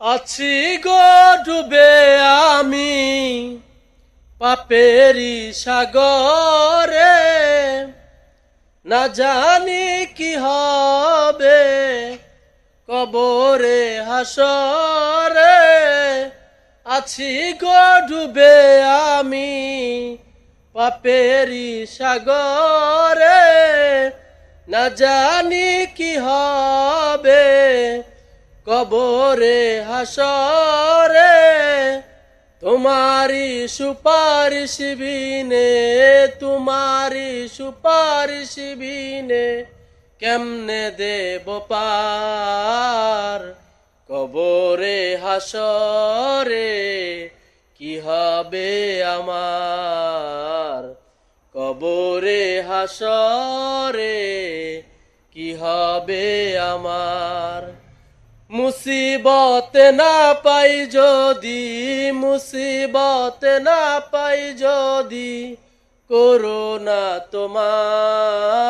আছি গো ডুবে আমি পাপেরি সাগরে, না জানি কি হবে কবরে হাসরে। আছি গো ডুবে আমি পাপেরি সাগরে, না জানি কি হবে কবরে হাসরে। তোমারি সুপারিশ বিনে, তোমারি সুপারিশ বিনে কেমনে দেব পার কবরে হাসরে। কি হবে আমার কবরে হাসরে, কি হবে আমার। মুসিবত না পাই যদি, মুসিবত না পাই যদি, করোনা তোমার।